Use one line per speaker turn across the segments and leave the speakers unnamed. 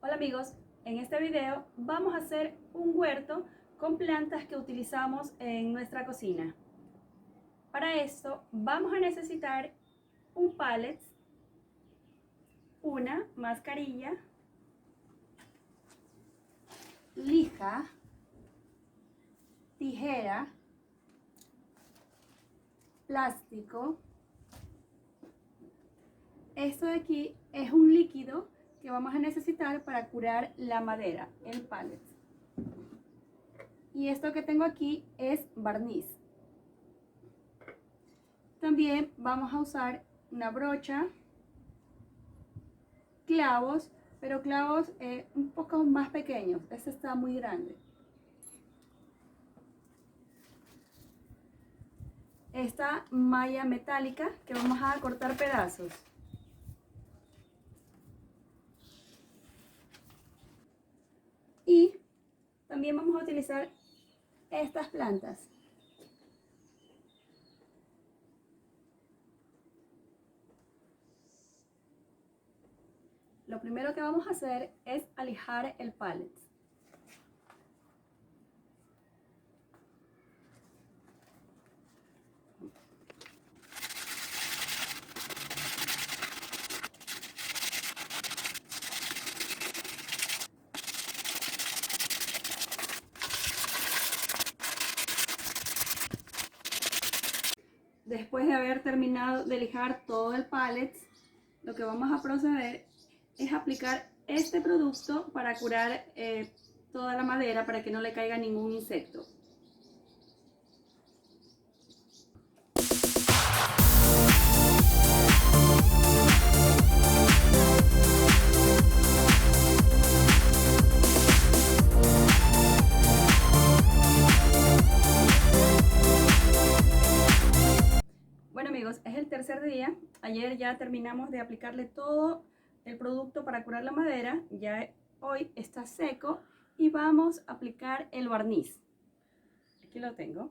Hola amigos, en este video vamos a hacer un huerto con plantas que utilizamos en nuestra cocina. Para esto vamos a necesitar un pallet, una mascarilla, lija, tijera, plástico. Esto de aquí es un líquido que vamos a necesitar para curar la madera, el pallet. Y esto que tengo aquí es barniz. También vamos a usar una brocha, clavos, pero clavos un poco más pequeños. Este está muy grande. Esta malla metálica que vamos a cortar pedazos. Y también vamos a utilizar estas plantas. Lo primero que vamos a hacer es alijar el pallet. Después de haber terminado de lijar todo el pallet, lo que vamos a proceder es aplicar este producto para curar toda la madera para que no le caiga ningún insecto. Bueno amigos, es el tercer día. Ayer ya terminamos de aplicarle todo el producto para curar la madera. Ya hoy está seco y vamos a aplicar el barniz. Aquí lo tengo.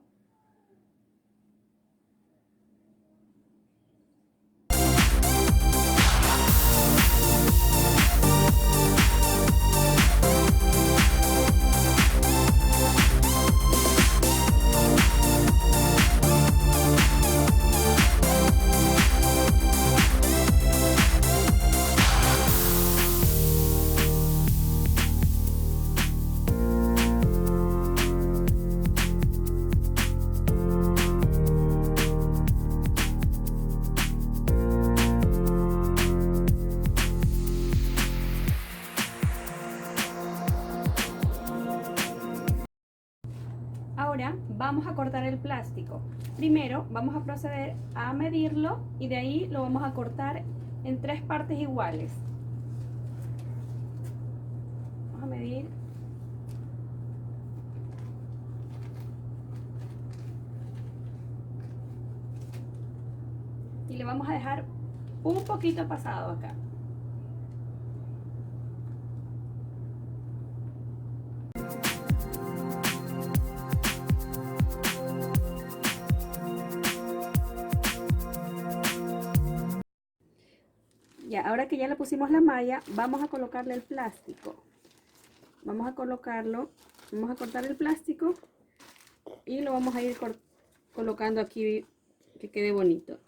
Ahora vamos a cortar el plástico. Primero vamos a proceder a medirlo y de ahí lo vamos a cortar en 3 partes iguales. Vamos a medir. Y le vamos a dejar un poquito pasado acá. Ya, ahora que ya le pusimos la malla, vamos a colocarle el plástico. Vamos a colocarlo, vamos a cortar el plástico y lo vamos a ir colocando aquí que quede bonito.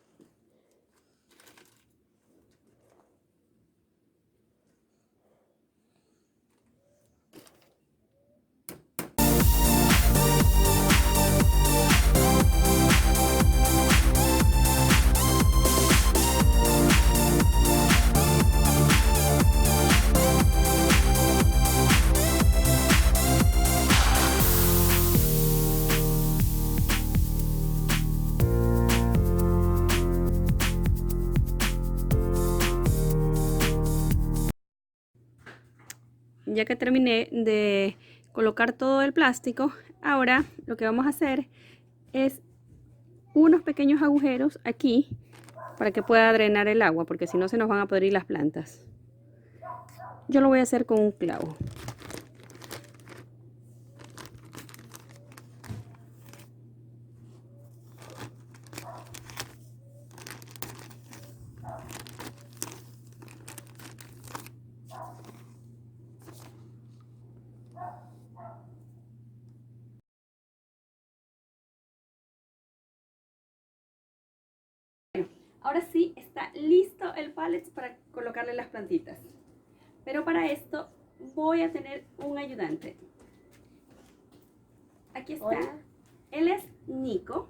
Ya que terminé de colocar todo el plástico, ahora lo que vamos a hacer es unos pequeños agujeros aquí para que pueda drenar el agua, porque si no se nos van a podrir las plantas. Yo lo voy a hacer con un clavo. Ahora sí está listo el palette para colocarle las plantitas. Pero para esto voy a tener un ayudante. Aquí está.
Hola.
Él es Nico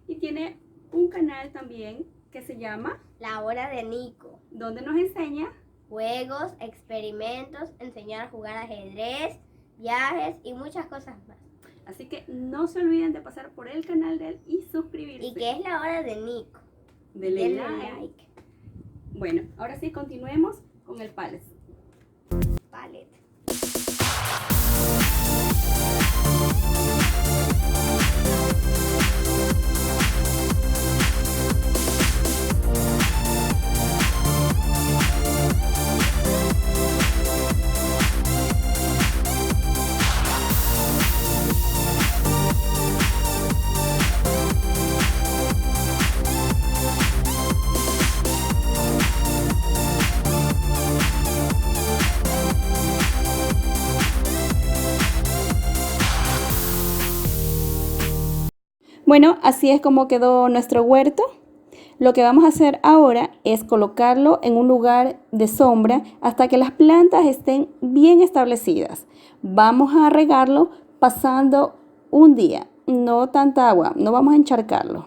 y tiene un canal también que se llama
La Hora de Nico.
donde nos enseña
Juegos, experimentos, enseñar a jugar ajedrez, viajes y muchas cosas más.
Así que no se olviden de pasar por el canal de él y suscribirse.
¿Y qué es La Hora de Nico?
Denle
Denle
like. Bueno, ahora sí continuemos con el palette.
Palette.
Bueno, así es como quedó nuestro huerto. Lo que vamos a hacer ahora es colocarlo en un lugar de sombra hasta que las plantas estén bien establecidas. Vamos a regarlo pasando un día, no tanta agua, no vamos a encharcarlo.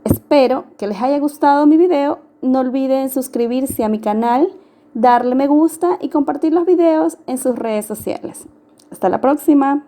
Espero que les haya gustado mi video. No olviden suscribirse a mi canal, darle me gusta y compartir los videos en sus redes sociales. Hasta la próxima.